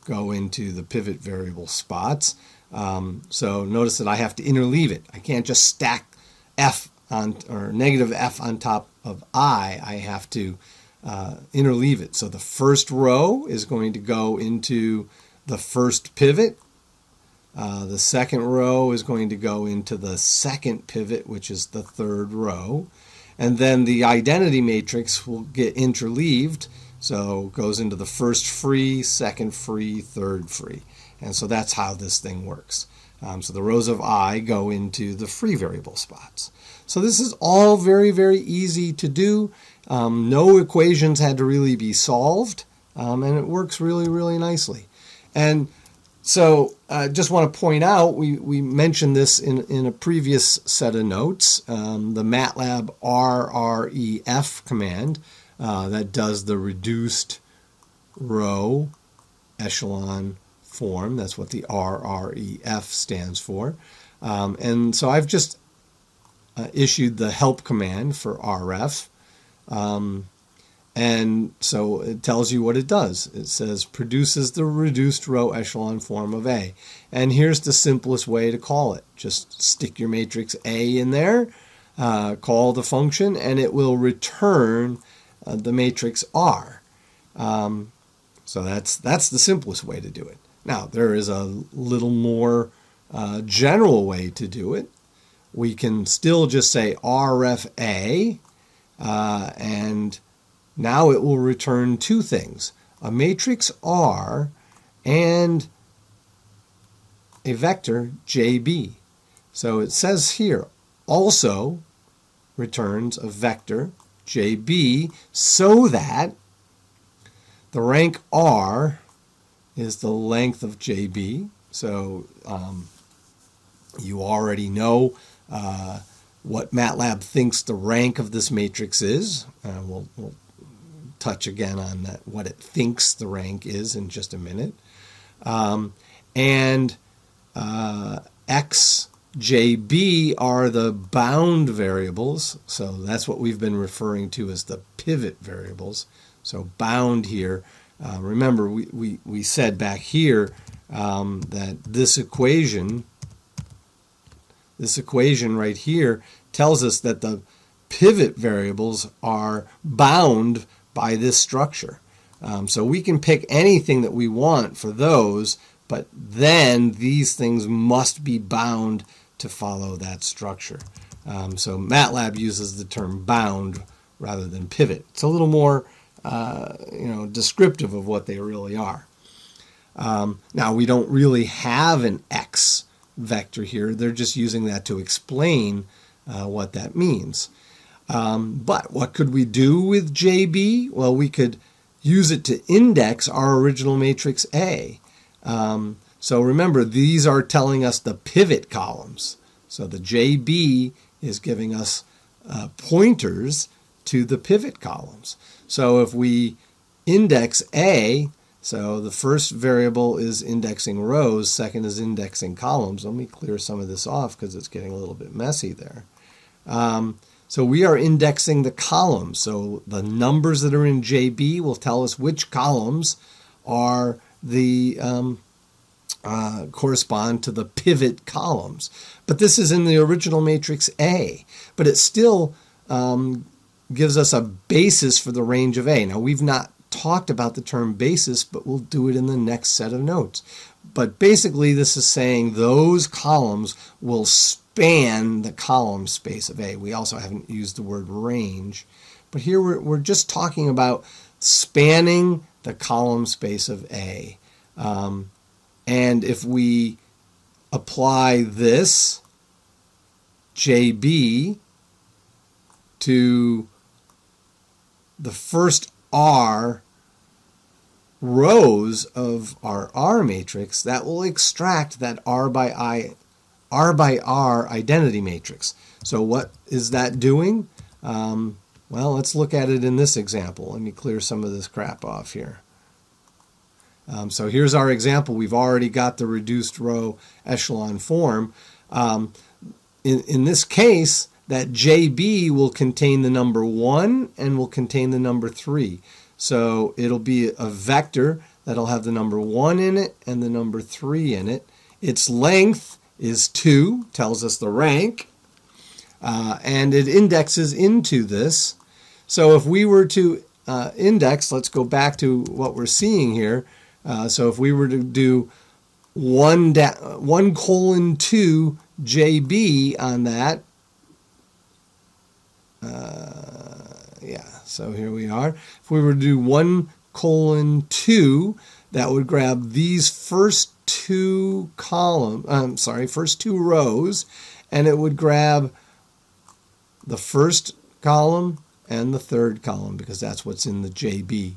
go into the pivot variable spots. So notice that I have to interleave it. I can't just stack F on, or negative F on top of I. I have to interleave it. So the first row is going to go into the first pivot. The second row is going to go into the second pivot, which is the third row. And then the identity matrix will get interleaved. So it goes into the first free, second free, third free. And so that's how this thing works. So the rows of I go into the free variable spots. So this is all very, very easy to do. No equations had to really be solved, and it works really, really nicely. And so I just want to point out, we mentioned this in a previous set of notes, the MATLAB rref command that does the reduced row echelon form. That's what the rref stands for. And so I've just issued the help command for rref. And so it tells you what it does. It says produces the reduced row echelon form of A. And here's the simplest way to call it. Just stick your matrix A in there, call the function, and it will return the matrix R. So that's the simplest way to do it. Now, there is a little more general way to do it. We can still just say rref A, and now it will return two things, a matrix R and a vector JB. So it says here, also returns a vector JB so that the rank R is the length of JB. So you already know what MATLAB thinks the rank of this matrix is. We'll touch again on that, what it thinks the rank is in just a minute. And X, JB are the bound variables. So that's what we've been referring to as the pivot variables. So bound here. Remember, we said back here that this equation right here tells us that the pivot variables are bound by this structure. So we can pick anything that we want for those, but then these things must be bound to follow that structure. So MATLAB uses the term bound rather than pivot. It's a little more descriptive of what they really are. Now, we don't really have an X vector here. They're just using that to explain what that means. But what could we do with JB? Well, we could use it to index our original matrix A. So remember, these are telling us the pivot columns. So the JB is giving us pointers to the pivot columns. So if we index A, so the first variable is indexing rows, second is indexing columns. Let me clear some of this off because it's getting a little bit messy there. So we are indexing the columns. So the numbers that are in JB will tell us which columns are the correspond to the pivot columns. But this is in the original matrix A. But it still gives us a basis for the range of A. Now, we've not talked about the term basis, but we'll do it in the next set of notes. But basically, this is saying those columns will span the column space of A. We also haven't used the word range. But here we're just talking about spanning the column space of A. And if we apply this JB to the first R rows of our R matrix, that will extract that R by R identity matrix. So what is that doing? Well, let's look at it in this example. Let me clear some of this crap off here. So here's our example. We've already got the reduced row echelon form. In this case, that JB will contain the number 1 and will contain the number 3. So it'll be a vector that'll have the number 1 in it and the number 3 in it. Its length is 2, tells us the rank, and it indexes into this. So if we were to index, let's go back to what we're seeing here. So if we were to do 1:2 JB on that, so here we are. If we were to do 1:2, that would grab these first two rows, and it would grab the first column and the third column because that's what's in the JB.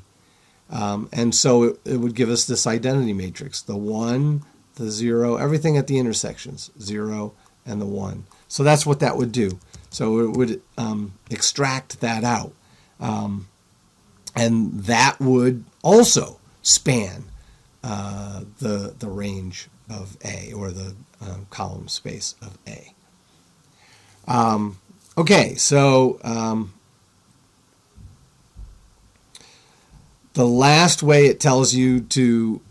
And so it would give us this identity matrix, the 1, the 0, everything at the intersections, 0 and the 1. So that's what that would do. So it would extract that out. And that would also span the range of A, or the column space of A. Okay, so the last way it tells you to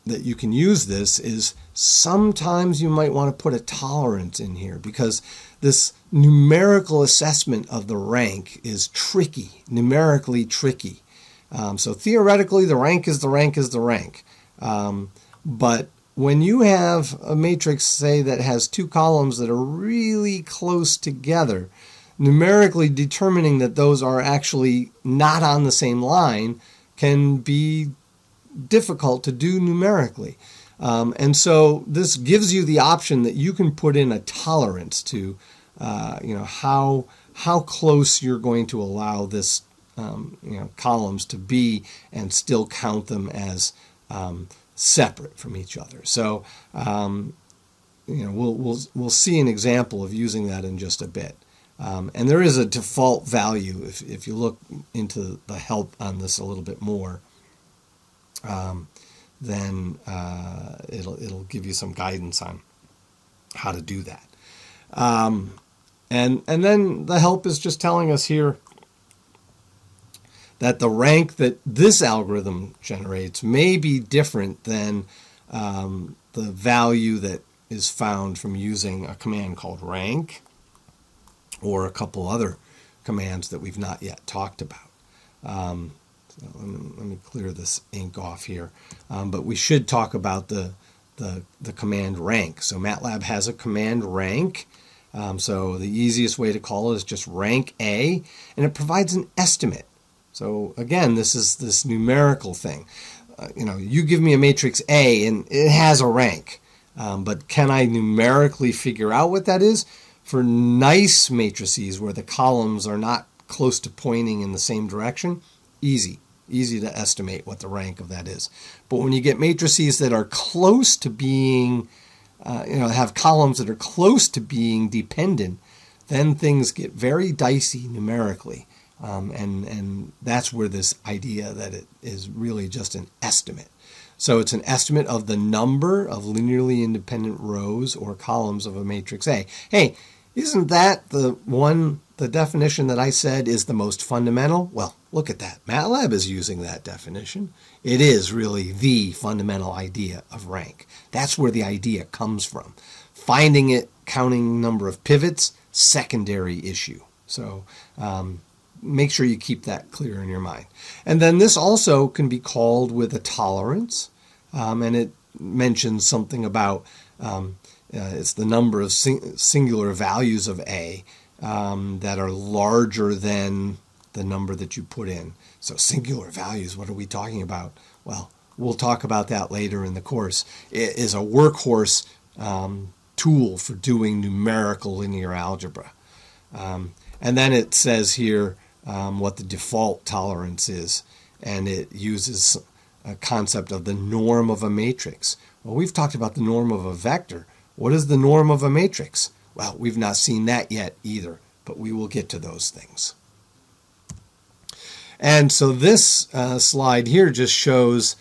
that you can use this is sometimes you might want to put a tolerance in here because this numerical assessment of the rank is tricky, numerically tricky. So theoretically, the rank is the rank is the rank. But when you have a matrix, say, that has two columns that are really close together, numerically determining that those are actually not on the same line can be difficult to do numerically. And so this gives you the option that you can put in a tolerance to how close you're going to allow this columns to be and still count them as separate from each other. So we'll see an example of using that in just a bit. And there is a default value if you look into the help on this a little bit more. Then it'll give you some guidance on how to do that. And then the help is just telling us here that the rank that this algorithm generates may be different than the value that is found from using a command called rank or a couple other commands that we've not yet talked about. So let me clear this ink off here. But we should talk about the command rank. So MATLAB has a command rank. So the easiest way to call it is just rank A, and it provides an estimate. So again, this is this numerical thing. You give me a matrix A and it has a rank, but can I numerically figure out what that is? For nice matrices where the columns are not close to pointing in the same direction, easy to estimate what the rank of that is. But when you get matrices that are close to being, have columns that are close to being dependent, then things get very dicey numerically. And that's where this idea that it is really just an estimate. So it's an estimate of the number of linearly independent rows or columns of a matrix A. Hey, isn't that the definition that I said is the most fundamental? Well, look at that. MATLAB is using that definition. It is really the fundamental idea of rank. That's where the idea comes from. Finding it, counting number of pivots, secondary issue. So make sure you keep that clear in your mind. And then this also can be called with a tolerance, and it mentions something about it's the number of singular values of A that are larger than the number that you put in. So singular values, what are we talking about? Well, we'll talk about that later in the course. It is a workhorse tool for doing numerical linear algebra. And then it says here what the default tolerance is, and it uses a concept of the norm of a matrix. Well, we've talked about the norm of a vector. What is the norm of a matrix? Well, we've not seen that yet either, but we will get to those things. And so this slide here just shows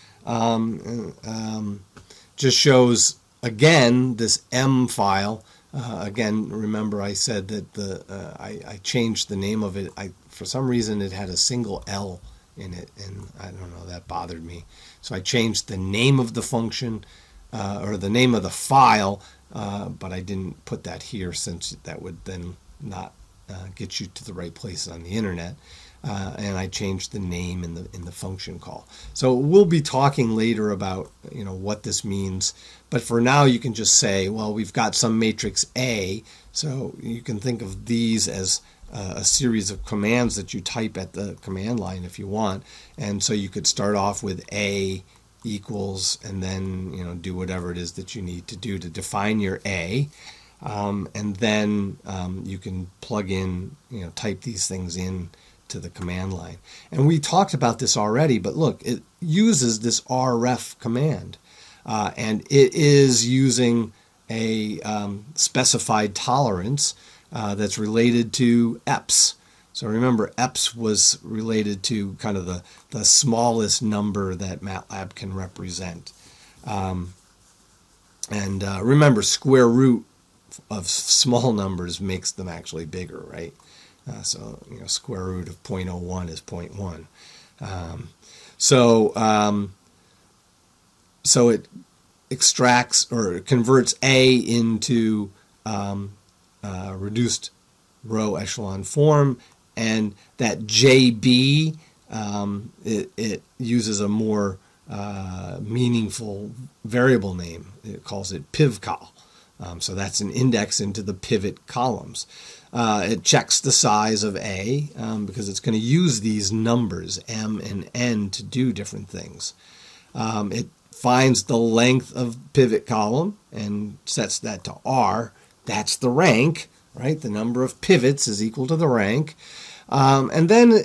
again this M file. Again, remember I said that I changed the name of it. For some reason it had a single L in it, and I don't know, that bothered me. So I changed the name of the function or the name of the file, but I didn't put that here since that would then not get you to the right place on the internet. And I changed the name in the function call. So we'll be talking later about what this means. But for now, you can just say, well, we've got some matrix A. So you can think of these as a series of commands that you type at the command line if you want. And so you could start off with A equals, and then do whatever it is that you need to do to define your A. And then you can plug in, type these things in to the command line. And we talked about this already, but look, it uses this rref command. And it is using a specified tolerance that's related to EPS. So remember, EPS was related to kind of the smallest number that MATLAB can represent. Remember, square root of small numbers makes them actually bigger, right? So square root of 0.01 is 0.1. So it extracts or converts A into reduced row echelon form, and that JB it uses a more meaningful variable name. It calls it pivcol. So that's an index into the pivot columns. It checks the size of A because it's going to use these numbers, M and N, to do different things. It finds the length of pivot column and sets that to R. That's the rank, right? The number of pivots is equal to the rank. And then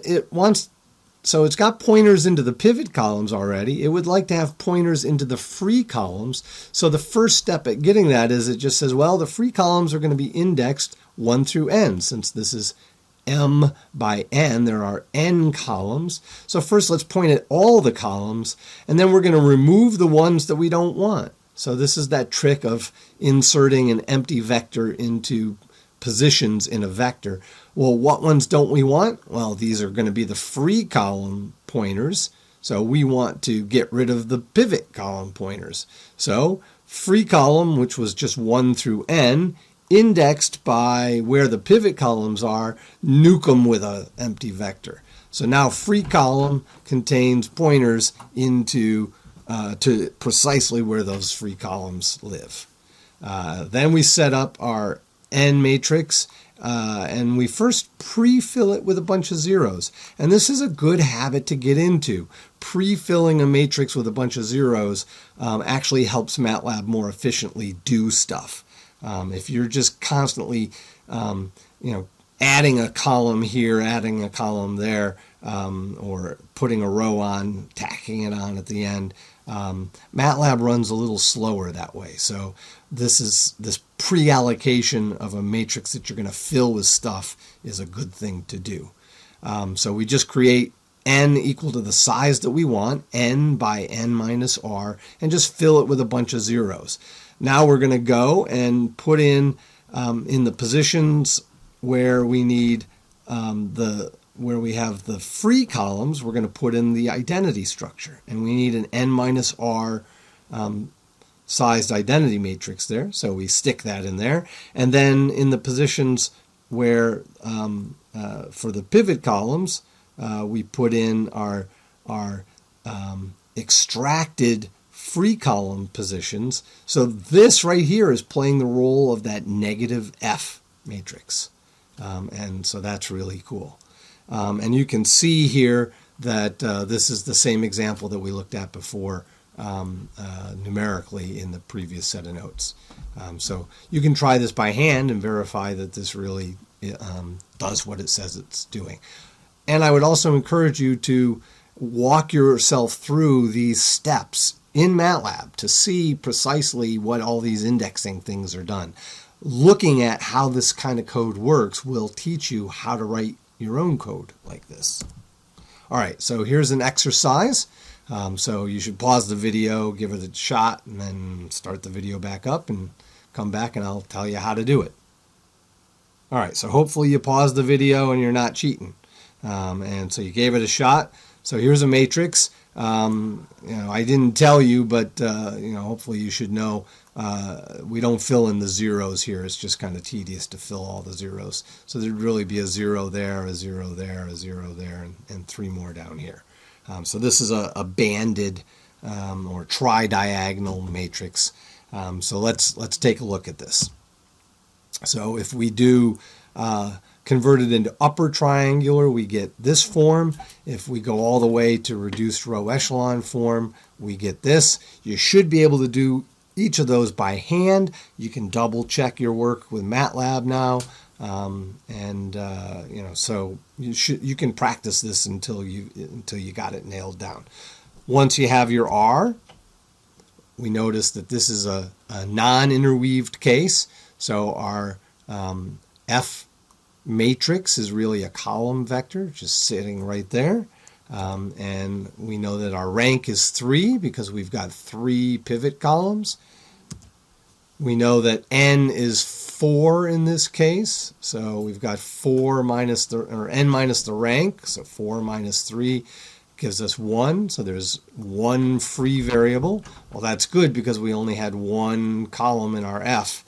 so it's got pointers into the pivot columns already. It would like to have pointers into the free columns. So the first step at getting that is it just says, well, the free columns are going to be indexed 1 through n. Since this is M by n, there are n columns. So first let's point at all the columns, and then we're going to remove the ones that we don't want. So this is that trick of inserting an empty vector into positions in a vector. Well, what ones don't we want? Well, these are going to be the free column pointers. So we want to get rid of the pivot column pointers. So free column, which was just 1 through n, indexed by where the pivot columns are, nuke them with an empty vector. So now free column contains pointers into to precisely where those free columns live. Then we set up our N matrix, and we first pre-fill it with a bunch of zeros. And this is a good habit to get into. Pre-filling a matrix with a bunch of zeros actually helps MATLAB more efficiently do stuff. If you're just constantly, adding a column here, adding a column there, or putting a row on, tacking it on at the end, MATLAB runs a little slower that way. So this pre-allocation of a matrix that you're going to fill with stuff is a good thing to do. So we just create n equal to the size that we want, n by n minus r, and just fill it with a bunch of zeros. Now we're going to go and put in the positions where we need where we have the free columns, we're going to put in the identity structure. And we need an n minus r sized identity matrix there. So we stick that in there. And then in the positions where, for the pivot columns, we put in our extracted free column positions. So this right here is playing the role of that negative F matrix. And so that's really cool. And you can see here that this is the same example that we looked at before numerically in the previous set of notes. So you can try this by hand and verify that this really does what it says it's doing. And I would also encourage you to walk yourself through these steps in MATLAB to see precisely what all these indexing things are done. Looking at how this kind of code works will teach you how to write your own code like this. All right, so here's an exercise. So you should pause the video, give it a shot, and then start the video back up and come back and I'll tell you how to do it. All right, so hopefully you paused the video and you're not cheating. And so you gave it a shot. So here's a matrix. I didn't tell you, but hopefully you should know we don't fill in the zeros here. It's just kind of tedious to fill all the zeros. So there'd really be a 0 there, a 0 there, a 0 there, and 3 more down here. So this is a banded or tri-diagonal matrix. So let's take a look at this. So if we do convert it into upper triangular, we get this form. If we go all the way to reduced row echelon form, we get this. You should be able to do each of those by hand. You can double check your work with MATLAB now, so you can practice this until you got it nailed down. Once you have your R, we notice that this is a non-interweaved case. So our F matrix is really a column vector just sitting right there. And we know that our rank is 3 because we've got 3 pivot columns. We know that n is 4 in this case. So we've got 4 minus n minus the rank. So 4 minus 3 gives us 1. So there's 1 free variable. Well, that's good because we only had 1 column in our F.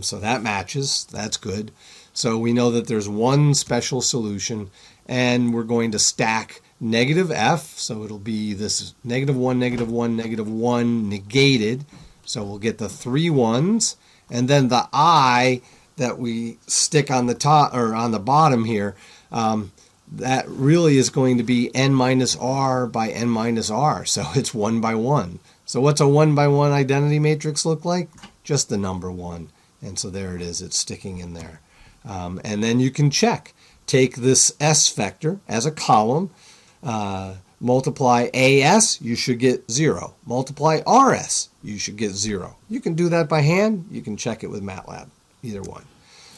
So that matches. That's good. So we know that there's 1 special solution, and we're going to stack negative F. So it'll be this -1, -1, -1 negated. So we'll get the 3 1s, and then the I that we stick on the top or on the bottom here, that really is going to be n minus r by n minus r. So it's 1 by 1. So what's a 1 by 1 identity matrix look like? Just the number 1. And so there it is. It's sticking in there. And then you can check. Take this S vector as a column. Multiply AS, you should get 0. Multiply RS, you should get 0. You can do that by hand. You can check it with MATLAB. Either one.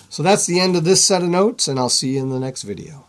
So that's the end of this set of notes, and I'll see you in the next video.